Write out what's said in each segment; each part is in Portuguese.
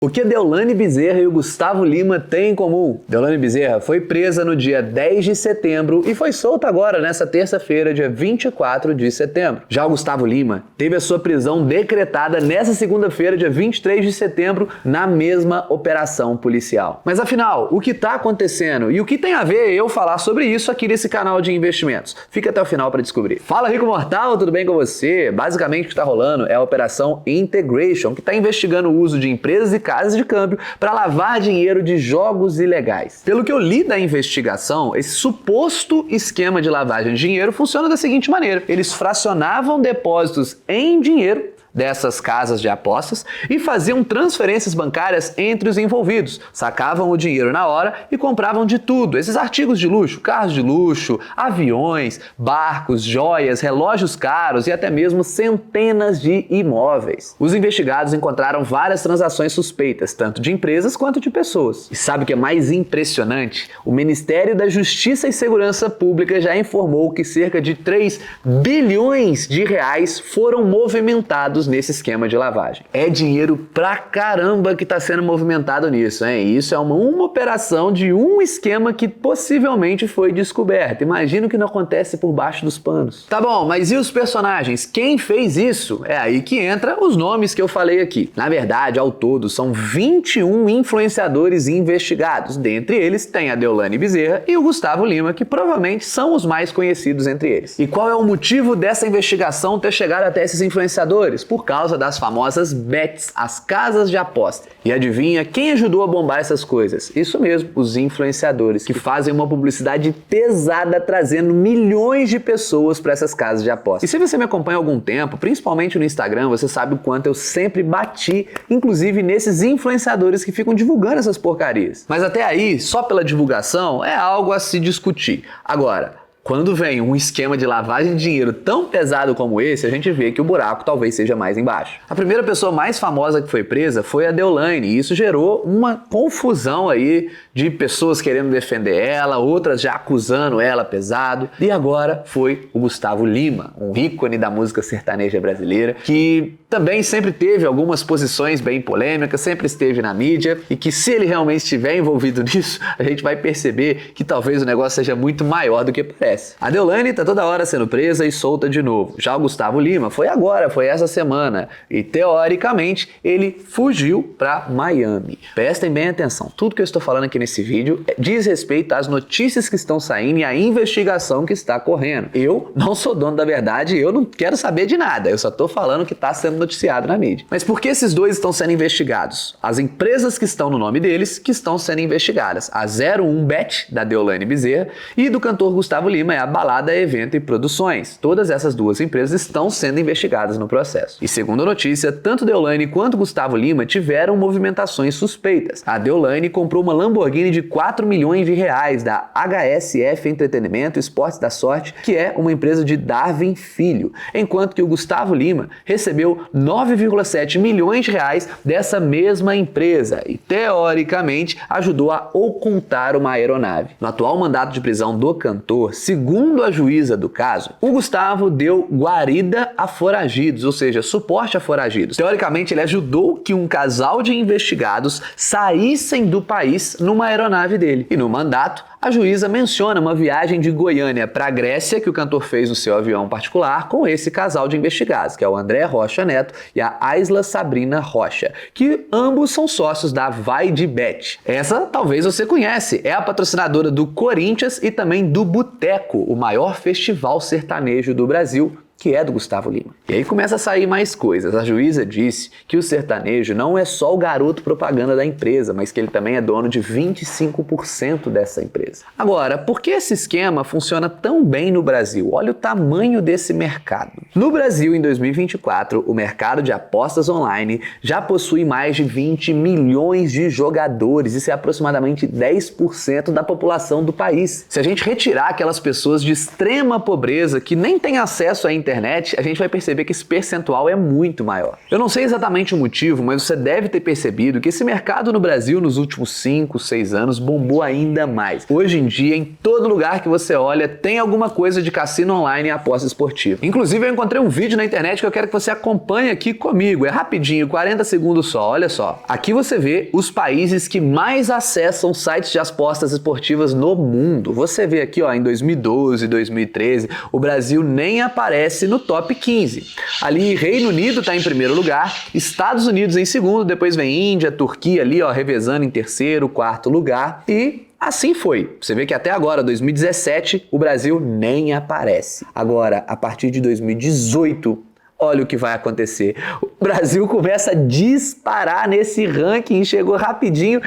O que a Deolane Bezerra e o Gustavo Lima têm em comum? Deolane Bezerra foi presa no dia 10 de setembro e foi solta agora, nessa terça-feira, dia 24 de setembro. Já o Gustavo Lima teve a sua prisão decretada nessa segunda-feira, dia 23 de setembro, na mesma operação policial. Mas afinal, o que está acontecendo e o que tem a ver eu falar sobre isso aqui nesse canal de investimentos? Fica até o final para descobrir. Fala, Rico Mortal, tudo bem com você? Basicamente o que está rolando é a Operação Integration, que está investigando o uso de empresas e casas de câmbio para lavar dinheiro de jogos ilegais. Pelo que eu li da investigação, esse suposto esquema de lavagem de dinheiro funciona da seguinte maneira: eles fracionavam depósitos em dinheiro dessas casas de apostas e faziam transferências bancárias entre os envolvidos, sacavam o dinheiro na hora e compravam de tudo, esses artigos de luxo, carros de luxo, aviões, barcos, joias, relógios caros e até mesmo centenas de imóveis. Os investigados encontraram várias transações suspeitas, tanto de empresas quanto de pessoas. E sabe o que é mais impressionante? O Ministério da Justiça e Segurança Pública já informou que cerca de 3 bilhões de reais foram movimentados nesse esquema de lavagem. É dinheiro pra caramba que está sendo movimentado nisso, hein? Isso é uma operação de um esquema que possivelmente foi descoberto. Imagina o que não acontece por baixo dos panos. Tá bom, mas e os personagens? Quem fez isso? É aí que entra os nomes que eu falei aqui. Na verdade, ao todo, são 21 influenciadores investigados. Dentre eles tem a Deolane Bezerra e o Gustavo Lima, que provavelmente são os mais conhecidos entre eles. E qual é o motivo dessa investigação ter chegado até esses influenciadores? Por causa das famosas bets, as casas de aposta. E adivinha quem ajudou a bombar essas coisas? Isso mesmo, os influenciadores, que fazem uma publicidade pesada trazendo milhões de pessoas para essas casas de aposta. E se você me acompanha há algum tempo, principalmente no Instagram, você sabe o quanto eu sempre bati, inclusive nesses influenciadores que ficam divulgando essas porcarias. Mas até aí, só pela divulgação, é algo a se discutir. Agora, quando vem um esquema de lavagem de dinheiro tão pesado como esse, a gente vê que o buraco talvez seja mais embaixo. A primeira pessoa mais famosa que foi presa foi a Deolane, e isso gerou uma confusão aí de pessoas querendo defender ela, outras já acusando ela pesado. E agora foi o Gustavo Lima, um ícone da música sertaneja brasileira, que também sempre teve algumas posições bem polêmicas, sempre esteve na mídia, e que se ele realmente estiver envolvido nisso, a gente vai perceber que talvez o negócio seja muito maior do que parece. A Deolane tá toda hora sendo presa e solta de novo. Já o Gustavo Lima foi agora, foi essa semana. E teoricamente ele fugiu para Miami. Prestem bem atenção, tudo que eu estou falando aqui nesse vídeo diz respeito às notícias que estão saindo e à investigação que está correndo. Eu não sou dono da verdade, eu não quero saber de nada, eu só tô falando que está sendo noticiado na mídia. Mas por que esses dois estão sendo investigados? As empresas que estão no nome deles que estão sendo investigadas. A 01bet, da Deolane Bezerra, e do cantor Gustavo Lima é a Balada Evento e Produções. Todas essas duas empresas estão sendo investigadas no processo. E segundo a notícia, tanto Deolane quanto Gustavo Lima tiveram movimentações suspeitas. A Deolane comprou uma Lamborghini de 4 milhões de reais da HSF Entretenimento Esportes da Sorte, que é uma empresa de Darwin Filho, enquanto que o Gustavo Lima recebeu 9,7 milhões de reais dessa mesma empresa e, teoricamente, ajudou a ocultar uma aeronave. No atual mandato de prisão do cantor, segundo a juíza do caso, o Gustavo deu guarida a foragidos, ou seja, suporte a foragidos. Teoricamente, ele ajudou que um casal de investigados saíssem do país numa aeronave dele. E no mandato, a juíza menciona uma viagem de Goiânia para a Grécia que o cantor fez no seu avião particular com esse casal de investigados, que é o André Rocha Neto e a Aisla Sabrina Rocha, que ambos são sócios da Vai de Bet. Essa talvez você conhece, é a patrocinadora do Corinthians e também do Boteco, o maior festival sertanejo do Brasil, que é do Gustavo Lima. E aí começa a sair mais coisas. A juíza disse que o sertanejo não é só o garoto propaganda da empresa, mas que ele também é dono de 25% dessa empresa. Agora, por que esse esquema funciona tão bem no Brasil? Olha o tamanho desse mercado. No Brasil, em 2024, o mercado de apostas online já possui mais de 20 milhões de jogadores. Isso é aproximadamente 10% da população do país. Se a gente retirar aquelas pessoas de extrema pobreza que nem têm acesso à internet internet, a gente vai perceber que esse percentual é muito maior. Eu não sei exatamente o motivo, mas você deve ter percebido que esse mercado no Brasil nos últimos 5, 6 anos bombou ainda mais. Hoje em dia, em todo lugar que você olha, tem alguma coisa de cassino online e aposta esportiva. Inclusive, eu encontrei um vídeo na internet que eu quero que você acompanhe aqui comigo. É rapidinho, 40 segundos só, olha só. Aqui você vê os países que mais acessam sites de apostas esportivas no mundo. Você vê aqui, ó, em 2012, 2013, o Brasil nem aparece no top 15. Ali, Reino Unido está em primeiro lugar, Estados Unidos em segundo, depois vem Índia, Turquia ali, ó, revezando em terceiro, quarto lugar e assim foi. Você vê que até agora, 2017, o Brasil nem aparece. Agora, a partir de 2018, olha o que vai acontecer. O Brasil começa a disparar nesse ranking e chegou rapidinho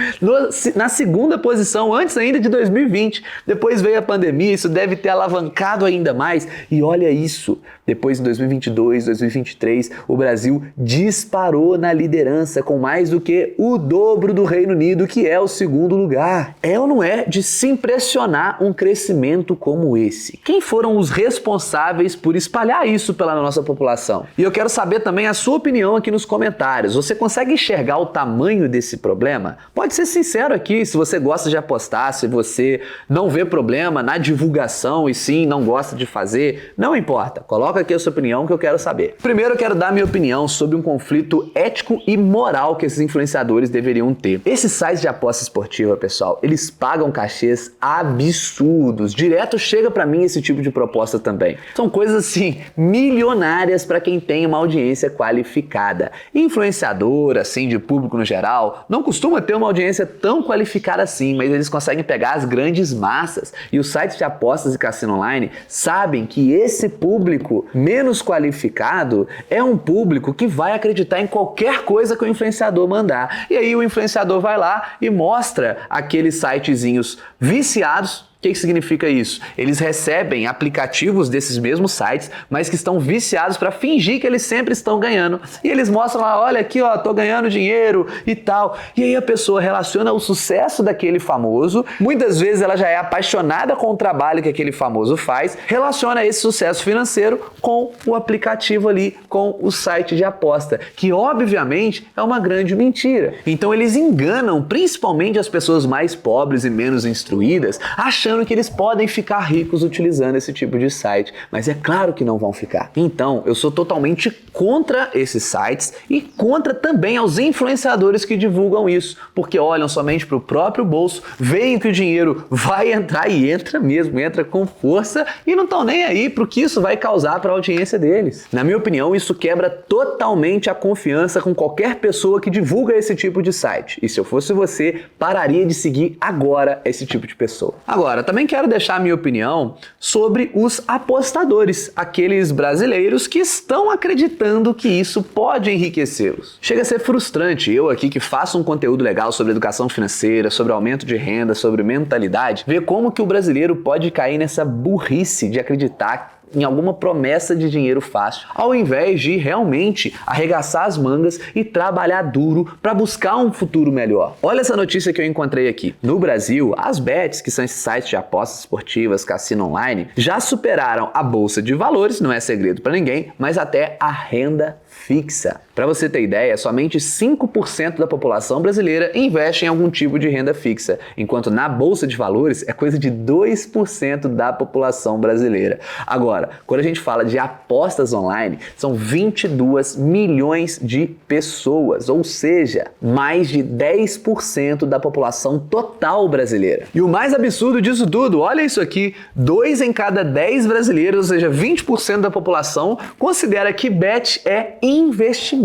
na segunda posição, antes ainda de 2020. Depois veio a pandemia, isso deve ter alavancado ainda mais. E olha isso, depois em 2022, 2023, o Brasil disparou na liderança com mais do que o dobro do Reino Unido, que é o segundo lugar. É ou não é de se impressionar um crescimento como esse? Quem foram os responsáveis por espalhar isso pela nossa população? E eu quero saber também a sua opinião aqui nos comentários. Você consegue enxergar o tamanho desse problema? Pode ser sincero aqui, se você gosta de apostar, se você não vê problema na divulgação e sim, não gosta de fazer, não importa. Coloca aqui a sua opinião que eu quero saber. Primeiro eu quero dar minha opinião sobre um conflito ético e moral que esses influenciadores deveriam ter. Esses sites de aposta esportiva, pessoal, eles pagam cachês absurdos. Direto chega pra mim esse tipo de proposta também. São coisas assim, milionárias pra quem tem uma audiência qualificada. Influenciador, assim, de público no geral, não costuma ter uma audiência tão qualificada assim, mas eles conseguem pegar as grandes massas. E os sites de apostas e cassino online sabem que esse público menos qualificado é um público que vai acreditar em qualquer coisa que o influenciador mandar. E aí o influenciador vai lá e mostra aqueles sitezinhos viciados. O que significa isso? Eles recebem aplicativos desses mesmos sites, mas que estão viciados para fingir que eles sempre estão ganhando. E eles mostram lá, olha aqui, ó, tô ganhando dinheiro e tal. E aí a pessoa relaciona o sucesso daquele famoso, muitas vezes ela já é apaixonada com o trabalho que aquele famoso faz, relaciona esse sucesso financeiro com o aplicativo ali, com o site de aposta, que obviamente é uma grande mentira. Então eles enganam principalmente as pessoas mais pobres e menos instruídas, achando que eles podem ficar ricos utilizando esse tipo de site, mas é claro que não vão ficar. Então, eu sou totalmente contra esses sites e contra também aos influenciadores que divulgam isso, porque olham somente para o próprio bolso, veem que o dinheiro vai entrar e entra mesmo, entra com força e não estão nem aí para o que isso vai causar para a audiência deles. Na minha opinião, isso quebra totalmente a confiança com qualquer pessoa que divulga esse tipo de site. E se eu fosse você, pararia de seguir agora esse tipo de pessoa. Agora, também quero deixar a minha opinião sobre os apostadores, aqueles brasileiros que estão acreditando que isso pode enriquecê-los. Chega a ser frustrante eu aqui que faço um conteúdo legal sobre educação financeira, sobre aumento de renda, sobre mentalidade, ver como que o brasileiro pode cair nessa burrice de acreditar em alguma promessa de dinheiro fácil, ao invés de realmente arregaçar as mangas e trabalhar duro para buscar um futuro melhor. Olha essa notícia que eu encontrei aqui. No Brasil, as bets, que são esses sites de apostas esportivas, cassino online, já superaram a bolsa de valores, não é segredo para ninguém, mas até a renda fixa. Para você ter ideia, somente 5% da população brasileira investe em algum tipo de renda fixa, enquanto na bolsa de valores é coisa de 2% da população brasileira. Agora, quando a gente fala de apostas online, são 22 milhões de pessoas, ou seja, mais de 10% da população total brasileira. E o mais absurdo disso tudo, olha isso aqui, 2 em cada 10 brasileiros, ou seja, 20% da população, considera que bet é investimento.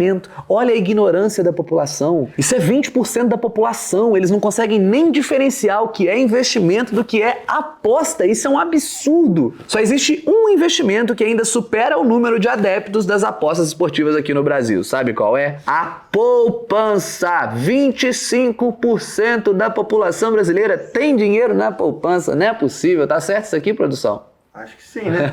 Olha a ignorância da população. Isso é 20% da população. Eles não conseguem nem diferenciar o que é investimento do que é aposta. Isso é um absurdo. Só existe um investimento que ainda supera o número de adeptos das apostas esportivas aqui no Brasil. Sabe qual é? A poupança. 25% da população brasileira tem dinheiro na poupança. Não é possível. Tá certo isso aqui, produção? Acho que sim, né?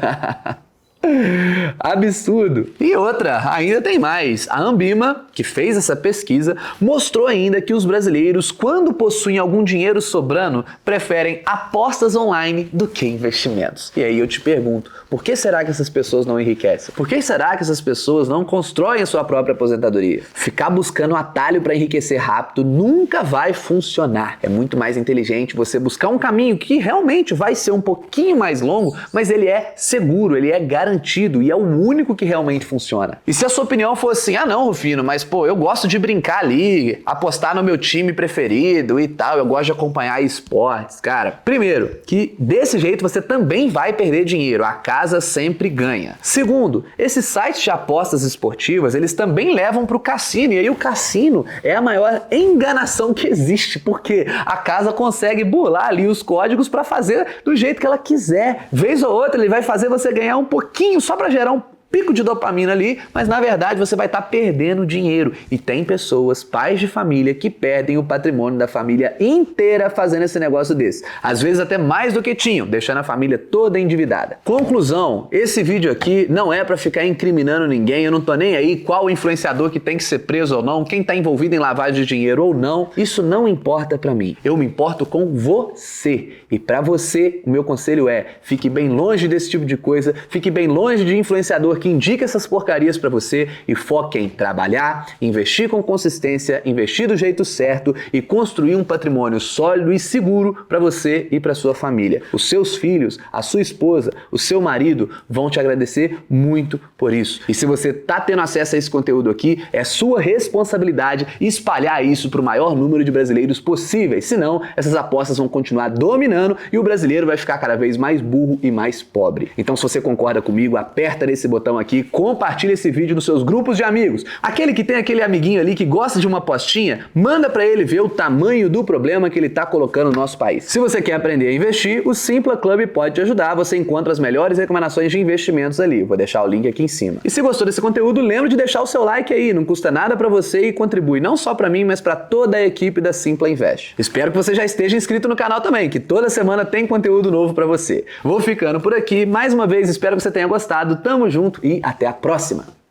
Absurdo. E outra, ainda tem mais. A Ambima, que fez essa pesquisa, mostrou ainda que os brasileiros, quando possuem algum dinheiro sobrando, preferem apostas online do que investimentos. E aí eu te pergunto, por que será que essas pessoas não enriquecem? Por que será que essas pessoas não constroem a sua própria aposentadoria? Ficar buscando atalho para enriquecer rápido nunca vai funcionar. É muito mais inteligente você buscar um caminho que realmente vai ser um pouquinho mais longo, mas ele é seguro, ele é garantido e é o único que realmente funciona. E se a sua opinião for assim, ah não, Rufino, mas pô, eu gosto de brincar ali, apostar no meu time preferido e tal, eu gosto de acompanhar esportes, cara. Primeiro, que desse jeito você também vai perder dinheiro, a casa sempre ganha. Segundo, esses sites de apostas esportivas, eles também levam para o cassino, e aí o cassino é a maior enganação que existe, porque a casa consegue burlar ali os códigos para fazer do jeito que ela quiser. Vez ou outra ele vai fazer você ganhar um pouquinho só para gerar um pico de dopamina ali, mas na verdade você vai estar perdendo dinheiro. E tem pessoas, pais de família, que perdem o patrimônio da família inteira fazendo esse negócio desse. Às vezes até mais do que tinham, deixando a família toda endividada. Conclusão, esse vídeo aqui não é para ficar incriminando ninguém, eu não tô nem aí qual influenciador que tem que ser preso ou não, quem tá envolvido em lavagem de dinheiro ou não, isso não importa para mim. Eu me importo com você. E para você, o meu conselho é, fique bem longe desse tipo de coisa, fique bem longe de influenciador que indica essas porcarias para você e foque em trabalhar, investir com consistência, investir do jeito certo e construir um patrimônio sólido e seguro para você e para sua família. Os seus filhos, a sua esposa, o seu marido vão te agradecer muito por isso. E se você tá tendo acesso a esse conteúdo aqui, é sua responsabilidade espalhar isso para o maior número de brasileiros possíveis. Senão, essas apostas vão continuar dominando e o brasileiro vai ficar cada vez mais burro e mais pobre. Então, se você concorda comigo, aperta nesse botão aqui, compartilha esse vídeo nos seus grupos de amigos. Aquele que tem aquele amiguinho ali que gosta de uma apostinha, manda para ele ver o tamanho do problema que ele tá colocando no nosso país. Se você quer aprender a investir, o Simpla Club pode te ajudar. Você encontra as melhores recomendações de investimentos ali. Vou deixar o link aqui em cima. E se gostou desse conteúdo, lembra de deixar o seu like aí. Não custa nada para você e contribui não só para mim, mas para toda a equipe da Simpla Invest. Espero que você já esteja inscrito no canal também, que toda semana tem conteúdo novo para você. Vou ficando por aqui. Mais uma vez, espero que você tenha gostado. Tamo junto e até a próxima!